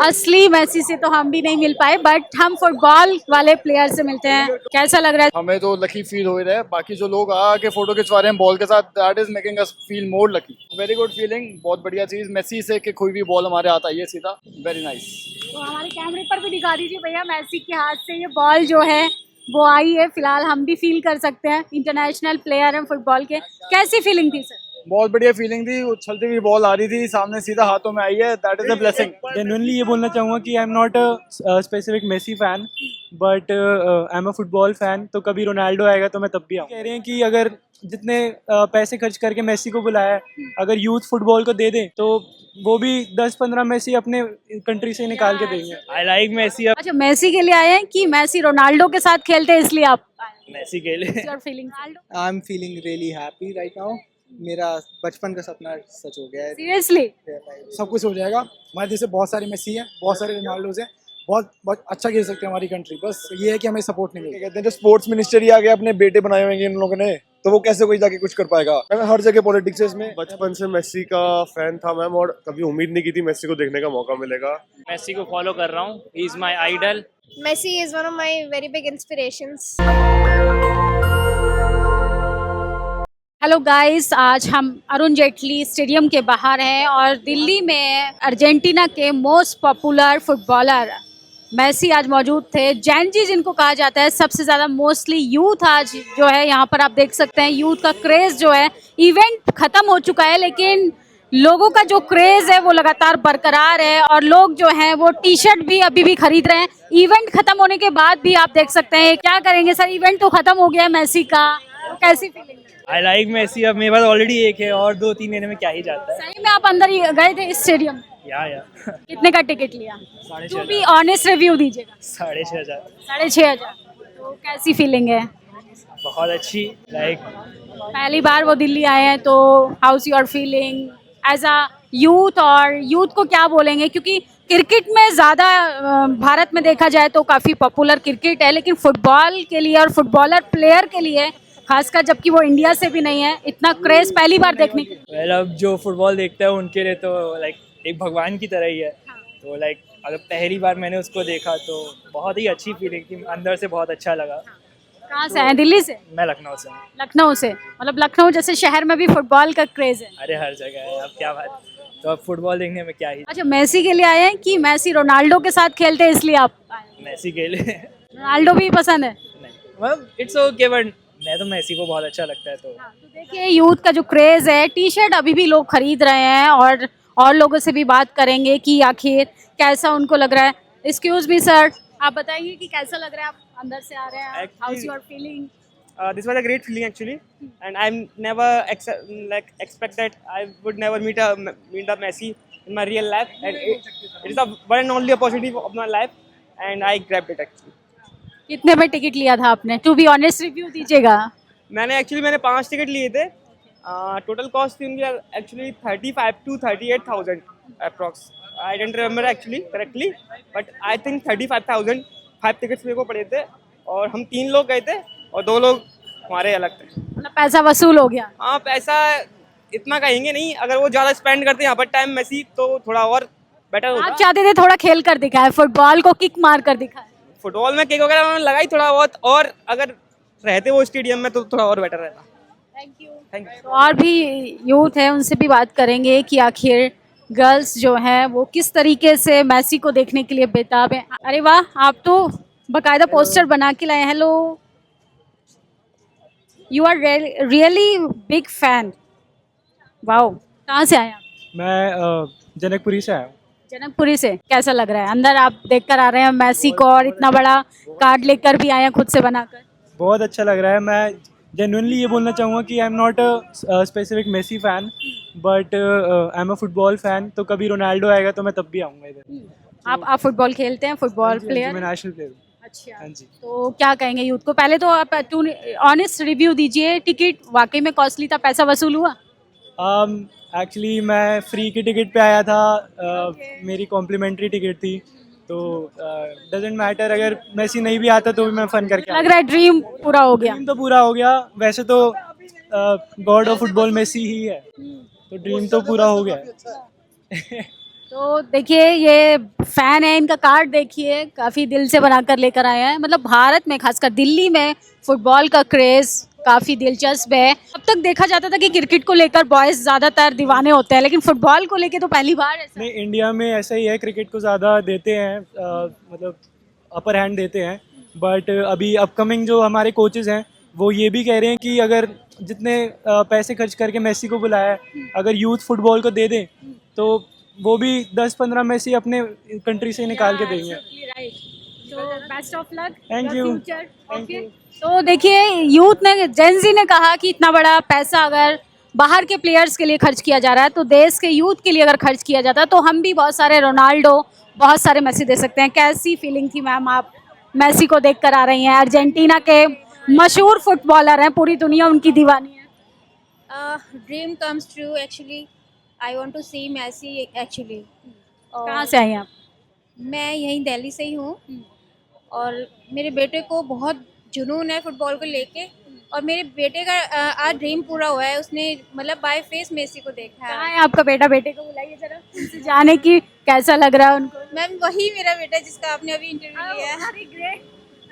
असली मेसी से तो हम भी नहीं मिल पाए, बट हम फुटबॉल वाले प्लेयर से मिलते हैं। कैसा लग रहा है? हमें तो लकी फील हो रहा है, बाकी जो लोग आके फोटो खिंचवा रहे हैं बॉल के साथ, that is making us feel more lucky. Very good feeling, बहुत बढ़िया चीज। मेसी से कि कोई भी बॉल हमारे हाथ आई है सीधा, वेरी नाइस। तो हमारे कैमरे पर भी दिखा दीजिए भैया, मेसी के हाथ से ये बॉल जो है वो आई है। फिलहाल हम भी फील कर सकते हैं, इंटरनेशनल प्लेयर हैं फुटबॉल के। कैसी फीलिंग थी सर? बहुत बढ़िया फीलिंग थी, उछलती हुई बॉल आ रही थी सामने, सीधा हाथों में आई है, that is a blessing. Genuinely ये बोलना चाहूँगा कि I am not a specific Messi fan, but I am a football fan. तो कभी रोनाल्डो आएगा तो मैं तब भी आऊँ। कह रहे हैं कि अगर जितने पैसे खर्च करके मेसी को बुलाया है, अगर यूथ फुटबॉल को दे दें तो वो भी 10-15 मेसी अपने कंट्री से निकाल के देंगे। I like Messi. अच्छा, मेसी के लिए आए हैं कि मेसी रोनाल्डो के साथ खेलते हैं इसलिए आप आए हैं? मेसी के लिए। Your feeling? I am feeling really happy right now. मेरा बचपन का सपना सच हो गया है। सीरियसली? सब कुछ हो जाएगा। हमारे देश में बहुत सारे मेसी हैं, बहुत सारे रोनाल्डोज हैं, बहुत बहुत अच्छा खेल सकते हैं हमारी कंट्री। बस ये है कि हमें सपोर्ट नहीं मिलेगा। कहते हैं जो स्पोर्ट्स मिनिस्टर ही आ गया, अपने बेटे बनाए हुए हैं इन लोगों ने, तो वो कैसे कोई जाके कुछ कर पाएगा। हर जगह पॉलिटिक्स है इसमें। बचपन से मेसी का फैन था मैम, और कभी उम्मीद नहीं की थी मेसी को देखने का मौका मिलेगा। मेसी को फॉलो कर रहा हूँ, he is my idol. Messi is one of my very big inspirations. Hello guys, आज हम अरुण जेटली स्टेडियम के बाहर हैं और दिल्ली में अर्जेंटीना के मोस्ट पॉपुलर फुटबॉलर मेसी आज मौजूद थे। जैन जी जिनको कहा जाता है, सबसे ज़्यादा मोस्टली यूथ आज जो है यहाँ पर आप देख सकते हैं। यूथ का क्रेज़ जो है, इवेंट ख़त्म हो चुका है लेकिन लोगों का जो क्रेज़ है वो लगातार बरकरार है और लोग जो हैं वो टी शर्ट भी अभी भी खरीद रहे हैं। इवेंट ख़त्म होने के बाद भी आप देख सकते हैं। क्या करेंगे सर, इवेंट तो ख़त्म हो गया है मेसी का, तो कैसी फीलिंग? आई लाइक मेसी। अब मेरे पास ऑलरेडी एक है और 2-3 लेने में क्या ही जाता है। सही में आप अंदर ही गए थे इस स्टेडियम में? या कितने का टिकट लिया? 6,500। तो भी ऑनेस्ट रिव्यू दीजिएगा। 6,500। 6,500। तो कैसी फीलिंग है? बहुत अच्छी। लाइक पहली बार वो दिल्ली आए हैं, तो how's your feeling as a youth? और यूथ को क्या बोलेंगे, क्योंकि क्रिकेट में ज़्यादा भारत में देखा जाए तो काफ़ी पॉपुलर क्रिकेट है, लेकिन फुटबॉल के लिए और फुटबॉलर प्लेयर के लिए खासकर, जबकि वो इंडिया से भी नहीं है, इतना क्रेज पहली बार देखने के लिए। वेल, अब जो फुटबॉल देखता है उनके लिए तो लाइक एक भगवान की तरह ही है। तो लाइक अगर पहली बार मैंने उसको देखा तो बहुत ही अच्छी फीलिंग थी, अंदर से बहुत अच्छा लगा। कहाँ से हैं? दिल्ली से? मैं लखनऊ से हूँ। लखनऊ से? मतलब लखनऊ जैसे शहर में भी फुटबॉल का क्रेज है? अरे हर जगह है, अब क्या बात। तो अब फुटबॉल देखने में क्या ही। अच्छा, मेसी के लिए आए हैं कि मेसी रोनाल्डो के साथ खेलते हैं इसलिए आप आए हैं? मेसी के लिए। रोनाल्डो भी पसंद है? नहीं, मतलब इट्स ओके, बट मैं तो मेसी को बहुत अच्छा लगता है। तो तो देखिए, यूथ का जो क्रेज है, टी शर्ट अभी भी लोग खरीद रहे हैं और लोगों से भी बात करेंगे कि आखिर कैसा उनको लग रहा है। एक्सक्यूज मी सर, आप बताइए कि कैसा लग रहा है? आप अंदर से आ रहे हैं, house your feeling? This was a great feeling actually, and I never expect that I would never meet a Messi in my real life, and it is the one and only opportunity of my life, and I grabbed it actually. कितने में ticket लिया था आपने? To be honest review दीजिएगा। मैंने 5 ticket लिए थे। Total cost थी उनकी actually 35 to 38,000 approx. I don't remember actually correctly, but I think 35,000 5 tickets मेरे को पड़े थे, और हम 3 लोग गए थे और 2 लोग हमारे अलग थे। मतलब पैसा वसूल हो गया? हाँ, पैसा इतना कहेंगे नहीं, अगर वो ज़्यादा स्पेंड करते यहाँ पर टाइम मेसी तो थोड़ा और बेटर होता। आप चाहते थे थोड़ा खेल कर दिखाए, फुटबॉल को किक मार कर दिखाए? फुटबॉल में किक वगैरह लगा ही थोड़ा बहुत, और अगर रहते वो स्टेडियम में तो थोड़ा और बेटर रहता। Thank you. और भी यूथ है, उनसे भी बात करेंगे कि आखिर गर्ल्स जो हैं वो किस तरीके से मेसी को देखने के लिए बेताब हैं। अरे वाह, आप तो बाकायदा पोस्टर बना के लाए। Hello, you are really big fan. Wow, कहाँ से आए आप? मैं जनकपुरी से आया हूँ। जनकपुरी से? कैसा लग रहा है? अंदर आप देखकर आ रहे हैं मेसी को और इतना बड़ा कार्ड लेकर भी आए हैं खुद से बनाकर। बहुत अच्छा लग रहा है। मैं जेन्युइनली ये बोलना चाहूँगा कि I am not a specific Messi fan, but I am a football fan. तो कभी रोनाल्डो आएगा तो मैं तब भी आऊँगा इधर। आप फुटबॉल खेलते हैं, फुटबॉल प्लेयर? मैं नेशनल प्लेयर हूँ। अच्छा, हाँ जी। तो क्या कहेंगे यूथ को? पहले तो आप ऑनेस्ट रिव्यू दीजिए। टिकट वाकई में कॉस्टली था, पैसा वसूल हुआ? एक्चुअली मैं फ्री की टिकट पे आया था। मेरी कॉम्प्लीमेंट्री टिकट थी, तो डजेंट मैटर, अगर मेसी नहीं भी आता तो भी मैं फन करके लग रहा है ड्रीम पूरा हो गया? ड्रीम तो पूरा हो गया। वैसे तो गॉड ऑफ फुटबॉल मेसी ही है, तो ड्रीम तो पूरा हो गया। तो देखिए ये फैन है, इनका कार्ड देखिए, काफी दिल से बनाकर लेकर आए हैं। मतलब भारत में खासकर दिल्ली में फुटबॉल का क्रेज काफी दिलचस्प है। अब तक देखा जाता था कि क्रिकेट को लेकर बॉयज ज्यादातर दीवाने होते हैं, लेकिन फुटबॉल को लेकर तो पहली बार ऐसा। नहीं, इंडिया में ऐसा ही है, क्रिकेट को ज़्यादा देते हैं, मतलब अपर हैंड देते हैं। बट अभी अपकमिंग जो हमारे कोचेज़ हैं वो ये भी कह रहे हैं कि अगर जितने पैसे खर्च करके मेसी को बुलाया है, अगर यूथ फुटबॉल को दे दें तो वो भी 10-15 मेसी अपने कंट्री से निकाल के देंगे। तो best of luck. Thank you. Thank you. तो देखिए यूथ ने, जेंजी ने कहा कि इतना बड़ा पैसा अगर बाहर के प्लेयर्स के लिए खर्च किया जा रहा है तो देश के यूथ के लिए अगर खर्च किया जाता है तो हम भी बहुत सारे रोनाल्डो, बहुत सारे मेसी दे सकते हैं। कैसी फीलिंग थी मैम, आप मेसी को देख कर आ रही हैं? अर्जेंटीना के मशहूर फुटबॉलर हैं, पूरी दुनिया उनकी दीवानी है। Dream comes true actually. I want to see Messi actually. कहाँ से आई हैं आप? मैं यहीं दिल्ली से ही हूँ और मेरे बेटे को बहुत जुनून है फुटबॉल को लेके और मेरे बेटे का आज ड्रीम पूरा हुआ है। उसने मतलब बाय फेस मेसी को देखा कहाँ है। है आपका बेटा? बेटे को बुलाइए जरा, उनसे जाने की कैसा लग रहा है उनको। मैम वही मेरा बेटा जिसका आपने अभी इंटरव्यू लिया है। अरे ग्रेट।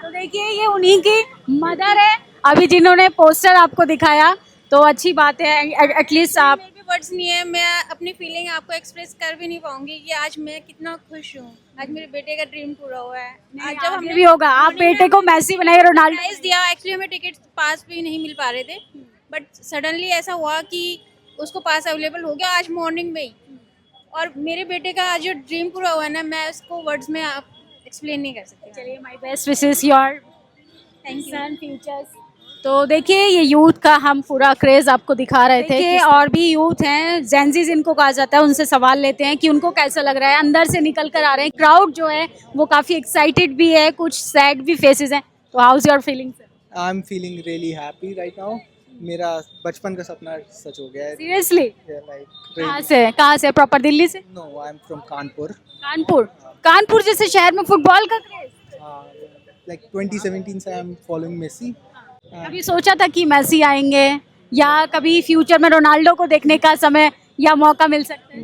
तो देखिए ये उन्हीं की मदर है अभी जिन्होंने पोस्टर आपको दिखाया, तो अच्छी बात है। एटलीस्ट आप, मेरे भी वर्ड्स नहीं है, मैं अपनी फीलिंग आपको एक्सप्रेस कर भी नहीं पाऊंगी कि आज मैं कितना खुश हूँ। आज मेरे बेटे का ड्रीम पूरा हुआ है। आज जब हमने भी होगा, आप बेटे को मैसी बनाइए, रोनाल्डो। प्राइज दिया, एक्चुअली हमें टिकट पास भी नहीं मिल पा रहे थे बट सडनली ऐसा हुआ कि उसको पास अवेलेबल हो गया आज मॉर्निंग में ही। और मेरे बेटे का आज जो ड्रीम पूरा हुआ है ना, मैं उसको वर्ड्स में आप एक्सप्लेन नहीं कर सकती। चलिए, my best wishes your thank you. Futures. तो देखिए ये यूथ का हम पूरा क्रेज आपको दिखा रहे थे कि और भी यूथ हैं, जेंजीज इनको कहा जाता है, उनसे सवाल लेते हैं कि उनको कैसा लग रहा है। अंदर से निकल कर आ रहे हैं, क्राउड जो है वो काफी एक्साइटेड भी है, कुछ सैड भी फेसेस हैं। तो how is your feeling sir? I am feeling really happy right now. मेरा बचपन का सपना सच हो गया है। सीरियसली? लाइक कहाँ से? प्रॉपर दिल्ली से? No, I am from Kanpur. Kanpur? Kanpur जैसे शहर में फुटबॉल का क्रेज? लाइक 2017 से आई एम फॉलोइंग मेसी। कभी सोचा था कि मेसी आएंगे या कभी फ्यूचर में रोनाल्डो को देखने का समय या मौका मिल सकता है?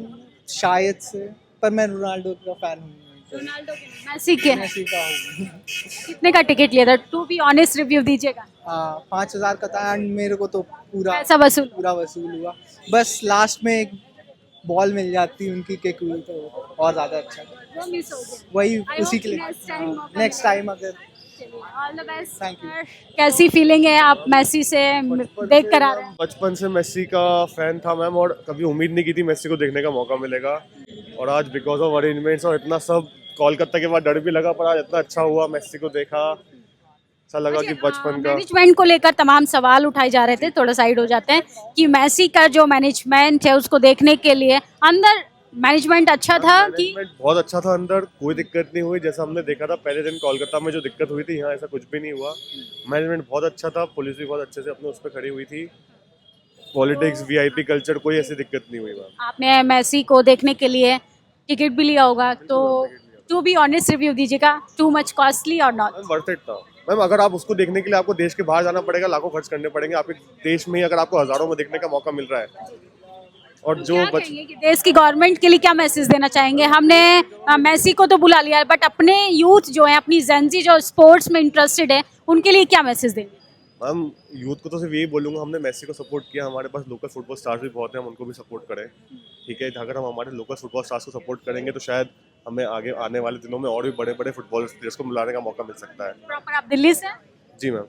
शायद से, पर मैं रोनाल्डो का फैन हूँ। रोनाल्डो के नहीं, मेसी के हैं। मेसी का हूँ। कितने का टिकट लिया था? टू बी ऑनेस्ट रिव्यू दीजिएगा। 5,000 का था एंड मेरे को तो पूरा पैसा वसूल? पूरा वसूल हुआ। बस लास्ट में एक बॉल मिल जाती उनकी किक हुई तो और ज़्यादा अच्छा। वो मिस हो गया। वही I उसी hope के लिए next time मौका नेक्स्ट टाइम अगर। All the best. Thank you. कैसी फीलिंग है, आप मेसी से देख कर आ रहे हैं? बचपन से मेसी का फैन था मैम और कभी उम्मीद नहीं की थी मेसी को देखने का मौका मिलेगा। और आज बिकॉज ऑफ अरेंजमेंट्स और इतना सब कोलकाता के बाद डर भी लगा, पर आज इतना अच्छा हुआ, मेसी को देखा, ऐसा लगा कि बचपन का। मैनेजमेंट को लेकर तमाम सवाल उठाए जा रहे थे, थोड़ा साइड हो जाते हैं, कि मेसी का जो मैनेजमेंट है उसको देखने के लिए अंदर मैनेजमेंट अच्छा था कि? मैनेजमेंट बहुत अच्छा था, अंदर कोई दिक्कत नहीं हुई। जैसा हमने देखा था पहले दिन कोलकाता में जो दिक्कत हुई थी, यहाँ ऐसा कुछ भी नहीं हुआ। मैनेजमेंट बहुत अच्छा था, पुलिस भी बहुत अच्छे से अपने उस पर खड़ी हुई थी। पॉलिटिक्स, वीआईपी कल्चर, कोई ऐसी दिक्कत नहीं हुई मैम। आपने मेसी को देखने के लिए टिकट भी लिया होगा, तो टू बी ऑनेस्ट रिव्यू दीजिएगा, टू मच कॉस्टली और नॉट? वर्थ इट था मैम। अगर आप उसको देखने के लिए आपको देश के बाहर जाना पड़ेगा, लाखों खर्च करने पड़ेंगे। आपके देश में ही अगर आपको हजारों में देखने का मौका मिल रहा है, और जो क्या कहेंगे कि देश की गवर्नमेंट के लिए क्या मैसेज देना चाहेंगे? हमने मेसी को तो बुला लिया है, बट अपने यूथ जो है, अपनी जेंजी जो स्पोर्ट्स में इंटरेस्टेड है, उनके लिए क्या मैसेज देंगे? मैम यूथ को तो सिर्फ यही बोलूँगा, हमने मेसी को सपोर्ट किया, हमारे पास लोकल फुटबॉल स्टार्स भी बहुत हैं, हम उनको भी सपोर्ट करें, ठीक है। अगर हम हमारे लोकल फुटबॉल स्टार्स को सपोर्ट करेंगे तो शायद हमें आगे आने वाले दिनों में और भी बड़े बड़े फुटबॉल प्लेयर्स को मिलाने का मौका मिल सकता है। प्रॉपर आप दिल्ली से? जी ma'am,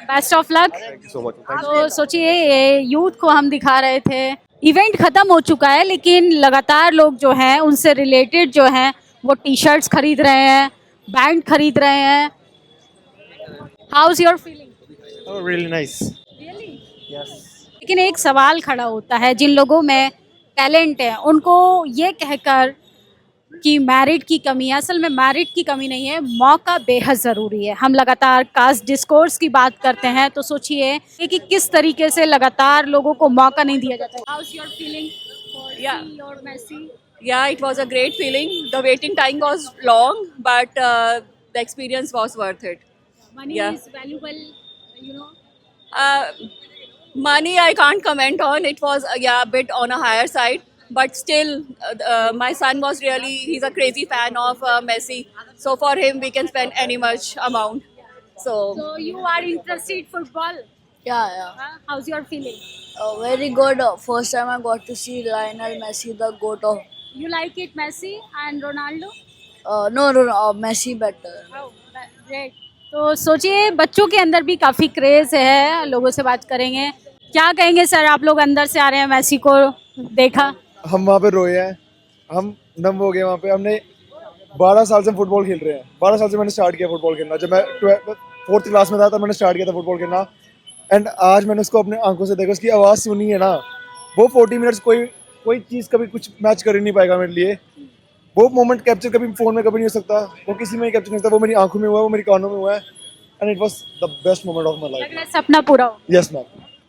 best of luck. Thank you so much. तो सोचिए ये यूथ को हम दिखा रहे थे, इवेंट खत्म हो चुका है लेकिन लगातार लोग जो हैं उनसे रिलेटेड जो हैं वो टी शर्ट्स खरीद रहे हैं, बैंड खरीद रहे हैं। How is your feeling? Really nice. Yes. लेकिन एक सवाल खड़ा होता है, जिन लोगों में टैलेंट है उनको ये कहकर कि मैरिट की कमी है, असल में मैरिट की कमी नहीं है, मौका बेहद ज़रूरी है। हम लगातार कास्ट डिस्कोर्स की बात करते हैं, तो सोचिए कि किस तरीके से लगातार लोगों को मौका नहीं दिया जाता है। How is your feeling for your Messi? Yeah, it was a great feeling. The waiting time was long, but the experience was worth it. Money Yeah. is valuable, you know. Money I can't comment on. It was a bit on a higher side, but still, my son was he's a crazy fan of Messi. So for him, we can spend any much amount. So So you are interested in football? Yeah. Huh? How's your feeling? Very good. First time I got to see Lionel Messi, the GOAT of. You like it, Messi and Ronaldo? No, Messi better. Oh, great. तो सोचिए बच्चों के अंदर भी काफी craze है, लोगों से बात करेंगे। क्या कहेंगे सर, आप लोग अंदर से आ रहे हैं, मेसी को देखा? हम वहाँ पे रोए हैं, हम नम हो गए वहाँ पे। हमने 12 साल से हम फुटबॉल खेल रहे हैं। 12 साल से मैंने स्टार्ट किया फुटबॉल खेलना। जब मैं 4th क्लास में था तब मैंने स्टार्ट किया था फुटबॉल खेलना। एंड आज मैंने उसको अपने आंखों से देखा, उसकी आवाज़ सुनी है ना, वो 40 मिनट्स कोई चीज़ कभी कुछ मैच कर ही नहीं पाएगा मेरे लिए। वो मोमेंट कैप्चर कभी फ़ोन में कभी नहीं हो सकता, वो किसी में ही कैप्चर नहीं हो सकता। वो मेरी आंखों में हुआ है, वो मेरी कानों में हुआ है। And it was the best moment of my लग रहा है लाइफ। सपना पूरा हो। यस मैम,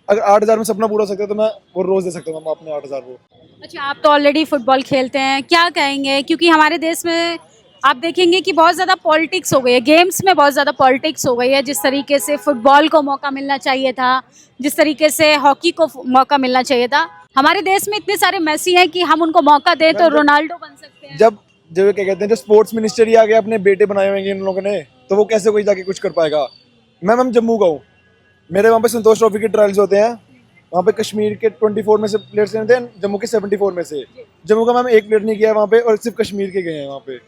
अगर 8,000 में सपना पूरा हो सकता है तो मैं वो रोज़ दे सकता हूँ मैम अपने 8,000 को। अच्छा, आप तो ऑलरेडी फुटबॉल खेलते हैं, क्या कहेंगे? क्योंकि हमारे देश में आप देखेंगे कि बहुत ज़्यादा पॉलिटिक्स हो गई है, गेम्स में बहुत ज़्यादा पॉलिटिक्स हो गई है। जिस तरीके से फुटबॉल को मौका मिलना चाहिए था, जिस तरीके से हॉकी को मौका मिलना चाहिए था, हमारे देश में इतने सारे मेसी हैं कि हम उनको मौका दें तो रोनाल्डो बन सकते हैं। जब क्या कहते हैं, जो स्पोर्ट्स मिनिस्टर ही आ गया, अपने बेटे बनाए हुए हैं इन लोगों ने, तो वो कैसे कोई जाके कुछ कर पाएगा। मैं जम्मू का हूँ, मेरे वहाँ पे संतोष ट्रॉफी के ट्रायल्स होते हैं। वहाँ पे कश्मीर के 24 में से प्लेयर्स रहते हैं, जम्मू के 74 में से। जम्मू का मैम एक प्लेयर नहीं किया है वहाँ पे, और सिर्फ कश्मीर के गए हैं वहाँ पे।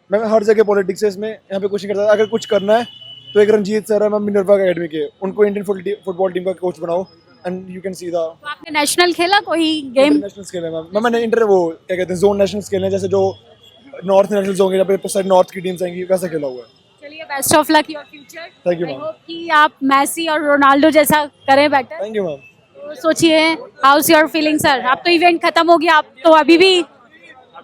मैं हर जगह पॉलिटिक्स है इसमें, यहाँ पे कुछ नहीं करता। अगर कुछ करना है तो एक रंजीत सर है मैम मिनर्वा अकेडमी के, उनको इंडियन फुटबॉल टीम का कोच बनाओ and you can see the. तो आपने नेशनल खेला कोई गेम? नेशनल खेले मैम, मैंने इंटर वो क्या कहते हैं जोन नेशनल खेले, जैसे जो नॉर्थ नेशनल होंगे जहाँ पे साइड नॉर्थ की टीम्स आएंगी, वैसा खेला हुआ है। चलिए, best of luck your future. Thank you I ma'am. Hope कि आप मेसी और रोनाल्डो जैसा करें बेटर। Thank you ma'am. तो सोचिए, हाउस योर फीलिंग सर? आप तो इवेंट खत्म हो गया, आप तो अभी भी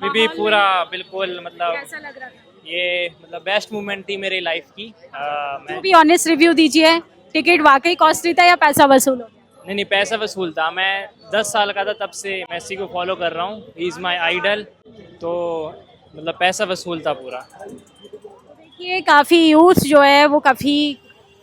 पूरा बिल्कुल मतलब कैसा लग रहा था? ये मतलब बेस्ट मोमेंट थी मेरी लाइफ की। तो मैं भी ऑनेस्ट रिव्यू दीजिए, टिकट वाकई कॉस्टली था या पैसा वसूल हो गया? नहीं पैसा वसूल था। मैं 10 साल का था तब से मेसी को फॉलो कर रहा हूँ, ही इज़ माई आइडल। तो मतलब पैसा वसूल था पूरा। देखिए, काफ़ी यूथ जो है वो काफ़ी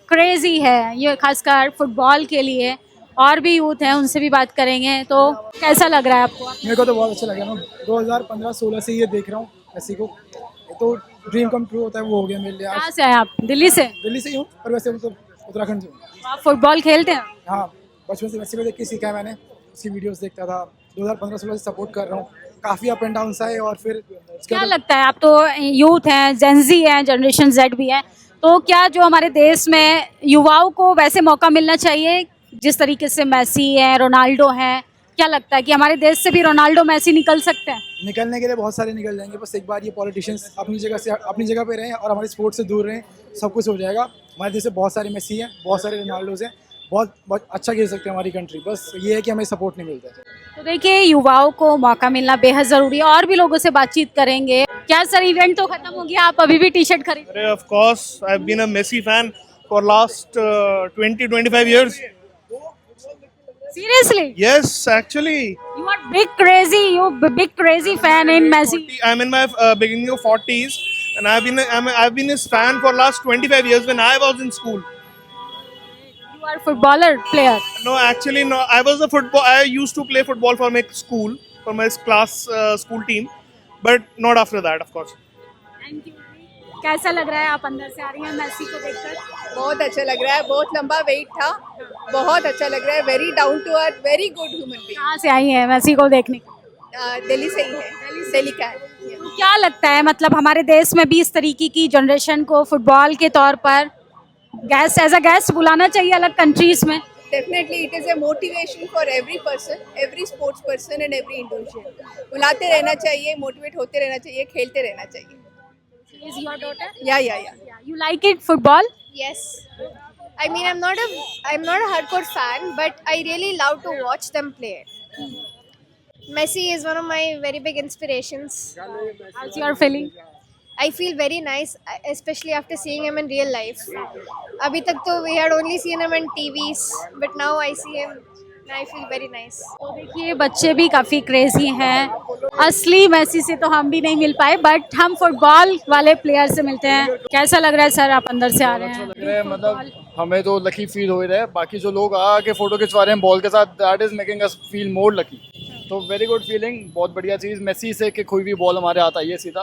क्रेजी है, ये खासकर फुटबॉल के लिए। और भी यूथ हैं, उनसे भी बात करेंगे। तो कैसा लग रहा है आपको? मेरे को तो बहुत अच्छा लगा ना, 2015-16 से ये देख रहा हूँ मेसी को। ये तो ड्रीम कम ट्रू होता है, वो हो गया मेरे लिए। कहाँ आज से हैं आप? दिल्ली से? दिल्ली से ही हूँ, पर वैसे मतलब उत्तराखंड से हूँ। आप फुटबॉल खेलते हैं? हाँ, बचपन से मेसी को देख के सीखा है मैंने, उसकी वीडियोस देखता था। 2015-16 से सपोर्ट कर रहा हूँ। काफ़ी अप एंड डाउन सा है, और फिर क्या लगता है, आप तो यूथ हैं, जेनजी हैं, जनरेशन जेड भी है, तो क्या जो हमारे देश में युवाओं को वैसे मौका मिलना चाहिए जिस तरीके से मेसी है, रोनाल्डो है? क्या लगता है कि हमारे देश से भी रोनाल्डो मेसी निकल सकते हैं? निकलने के लिए बहुत सारे निकल जाएंगे, बस एक बार ये पॉलिटिशियंस अपनी जगह पे रहें और हमारे स्पोर्ट्स से दूर रहें, सब कुछ हो जाएगा। हमारे देश से बहुत सारे मेसी हैं, बहुत सारे रोनाल्डोज हैं, बहुत अच्छा खेल सकते हैं हमारी कंट्री। बस ये है कि हमें सपोर्ट नहीं मिलता है। तो देखिए, युवाओं को मौका मिलना बेहद ज़रूरी है। और भी लोगों से बातचीत करेंगे। क्या सर, इवेंट तो खत्म हो गया, आप अभी भी टी शर्ट खरीद? अरे of course, I have been a Messi fan for last 20-25 years. Seriously? Yes, actually. You are big crazy fan in Messi. I'm in my beginning of 40s, and I've been his fan for last 25 years when I was in school. You are footballer player. No, actually, no. I used to play football for my school, for my class school team, but not after that, of course. Thank you. कैसा लग रहा है, आप अंदर से आ रही हैं Messi को देखकर? बहुत अच्छा लग रहा है, बहुत लंबा वेट था, बहुत अच्छा लग रहा है। Very down to earth, very good human being. कहाँ से आई हैं मेसी को देखने? दिल्ली से ही है, दिल्ली का है। तो क्या लगता है, मतलब हमारे देश में भी इस तरीके की जनरेशन को फुटबॉल के तौर पर एज अ गेस्ट बुलाना चाहिए अलग कंट्रीज में? Definitely it is a motivation for every person, every sports person and every individual. बुलाते रहना चाहिए, मोटिवेट होते रहना चाहिए, खेलते रहना चाहिए। Is your daughter? Yeah. You like it football? Yes. I mean, I'm not a hardcore fan, but I really love to watch them play. Messi is one of my very big inspirations. How's your feeling? I feel very nice, especially after seeing him in real life. Abhi tak to we had only seen him in TVs, but now I see him and I feel very nice. तो देखिए, बच्चे भी काफ़ी crazy हैं। असली Messi से तो हम भी नहीं मिल पाए, बट हम फुटबॉल वाले प्लेयर से मिलते हैं। कैसा लग रहा है सर, आप अंदर से आ रहे हैं? मतलब हमें तो लकी फील हो रहा है, बाकी जो लोग आके फोटो खिंचवा रहे हैं बॉल के साथ, that is making us feel more lucky. तो वेरी गुड फीलिंग, बहुत बढ़िया चीज़। मेसी से कि कोई भी बॉल हमारे हाथ आई है सीधा,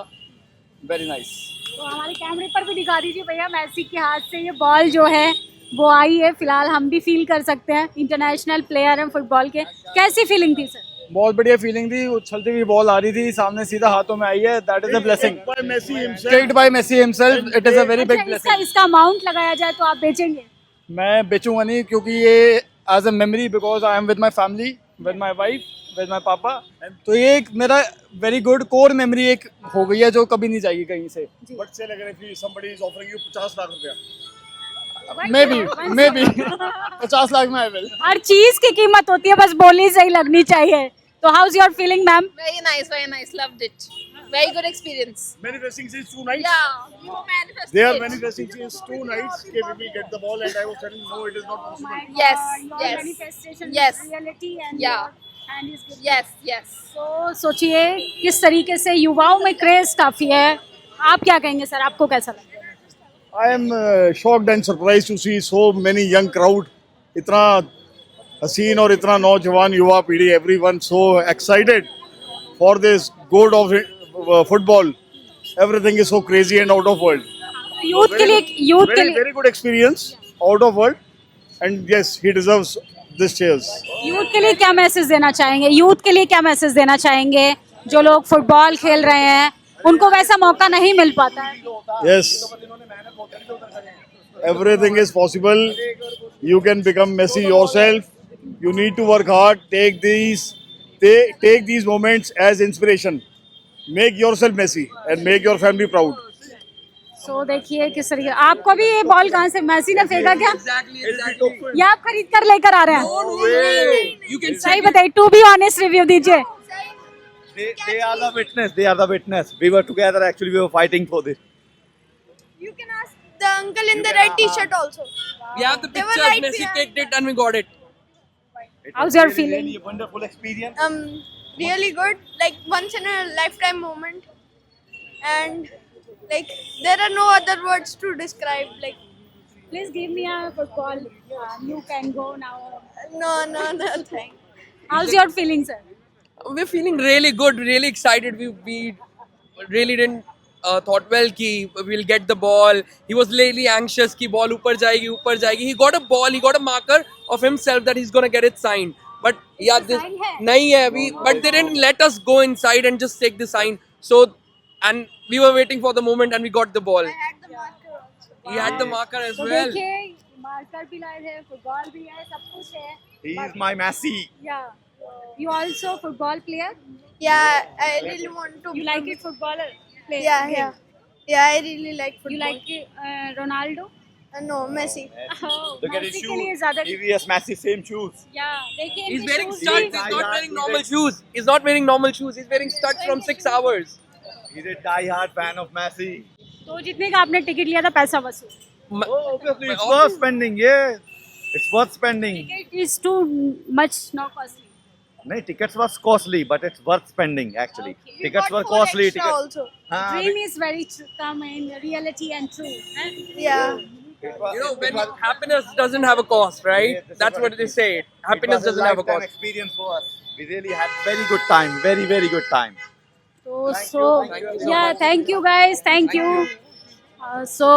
वेरी नाइस। तो हमारे कैमरे पर भी दिखा दीजिए भैया, मेसी के हाथ से ये बॉल जो है वो आई है। फिलहाल हम भी फील कर सकते हैं, इंटरनेशनल प्लेयर हैं फुटबॉल के। कैसी फीलिंग थी सर? बहुत बढ़िया फीलिंग थी, उछलती हुई बॉल आ रही थी सामने, सीधा हाथों में आई है। That is a blessing kicked by Messi himself, it is a very big blessing. इसका अमाउंट लगाया जाए तो आप बेचेंगे? मैं बेचूंगा नहीं, क्योंकि ये as a memory, because I am with my family, with my wife, with my papa. तो ये एक मेरा वेरी गुड कोर मेमोरी एक हो गई है जो कभी नहीं जाएगी कहीं से। बट से लग रहा है somebody is offering you 50 lakh रुपया, मे बी 50 लाख में आई विल। हर चीज की कीमत होती है, बस बोली सही लगनी चाहिए। तो how is your feeling ma'am? Very nice, loved it. Very good experience. manifesting since 2 nights. Yeah, you manifested. They are manifesting since 2 nights that we will get the ball, and I was telling no, it is not possible. Yes. Yes. तो सोचिए किस तरीके से युवाओं में craze काफी है। आप क्या कहेंगे सर, आपको कैसा लगा? I am shocked and surprised to see so many young crowd. इतना हसीन और इतना नौजवान युवा पीढ़ी, everyone so excited for this goal of football. Everything is so crazy and out of world. Youth के लिए Very good experience, out of world, and yes, he deserves this chairs. Youth के लिए क्या मैसेज देना चाहेंगे? Youth के लिए क्या मैसेज देना चाहेंगे? जो लोग फुटबॉल खेल रहे हैं उनको वैसा मौका नहीं मिल पाता है। Yes, everything is possible. You can become Messi yourself. You need to work hard. Take these moments as inspiration. Make yourself Messi and make your family proud. सो देखिए किस तरीके। आपको भी ये बॉल कहाँ से मैसी ने फेंका क्या? या आप खरीद कर लेकर आ रहे हैं? सही बताइए, टू बी ऑनेस्ट रिव्यू दीजिए। They are the witness. They are the witness. We were together. Actually, we were fighting for this. You can ask the uncle in the red T-shirt also. We have the They were pictures. right Messi behind. kicked it and we got it. How's your feeling? Really a wonderful experience. Really good, like once in a lifetime moment, and like there are no other words to describe. Like Please give me a football. You can go now. no, thanks. How's your feeling, sir? We're feeling really good, really excited. We really didn't thought well कि we'll get the ball. He was really anxious कि ball ऊपर जाएगी. He got a ball. He got a marker of himself that he's gonna get it signed. But yeah, this नहीं है अभी. But they didn't let us go inside and just take the sign. So and we were waiting for the moment and we got the ball. I had the marker also. He had the marker as तो well. देखिए marker भी लाए थे, football भी है, सब कुछ है। He is my Messi. Yeah. You also football player? Yeah, I really want to. You like it footballer? Player? Yeah. I really like football. You like Ronaldo? No, Messi. Look at his Messi के shoes. लिए ज़्यादा। TVS Messi, same shoes. Yeah, देखिए He's इनके wearing shoes studs. भी- He's not wearing normal shoes. He's not wearing normal shoes. He's wearing studs from 6 hours. He's a die-hard fan of Messi. तो जितने का आपने ticket लिया था पैसा वसूल? Obviously, it's worth spending. Yeah, it's worth spending. Ticket is too much, not costly. No, tickets was costly, but it's worth spending actually. Okay. Tickets Got were 4 costly. extra Tickets. also. Dream is very come in reality and true. Yeah. You know, when happiness doesn't have a cost, right? That's what they say. Happiness doesn't have a cost. Experience for us. We really had very good time. Very, very good time. Thank you guys, thank you. So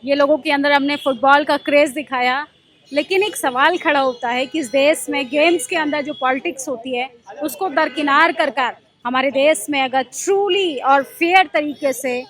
ये लोगों के अंदर हमने football का craze दिखाया, लेकिन एक सवाल खड़ा होता है कि इस देश में गेम्स के अंदर जो पॉलिटिक्स होती है उसको दरकिनार कर हमारे देश में अगर ट्रूली और फेयर तरीके से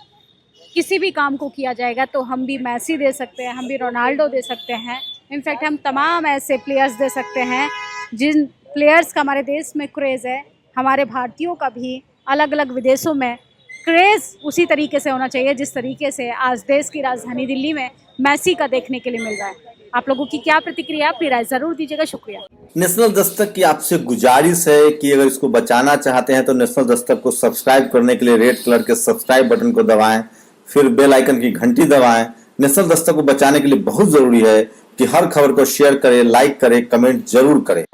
किसी भी काम को किया जाएगा तो हम भी मैसी दे सकते हैं, हम भी रोनाल्डो दे सकते हैं। इनफैक्ट हम तमाम ऐसे प्लेयर्स दे सकते हैं जिन प्लेयर्स का हमारे देश में क्रेज़ है। हमारे भारतीयों का भी अलग अलग विदेशों में क्रेज़ उसी तरीके से होना चाहिए जिस तरीके से आज देश की राजधानी दिल्ली में मैसी का देखने के लिए मिल रहा है। आप लोगों की क्या प्रतिक्रिया, अपनी राय ज़रूर दीजिएगा। शुक्रिया। नेशनल दस्तक की आपसे गुजारिश है कि अगर इसको बचाना चाहते हैं तो नेशनल दस्तक को सब्सक्राइब करने के लिए रेड कलर के सब्सक्राइब बटन को दबाएं, फिर बेल आइकन की घंटी दबाएं। नेशनल दस्तक को बचाने के लिए बहुत जरूरी है कि हर खबर को शेयर करें, लाइक करें, कमेंट जरूर करें।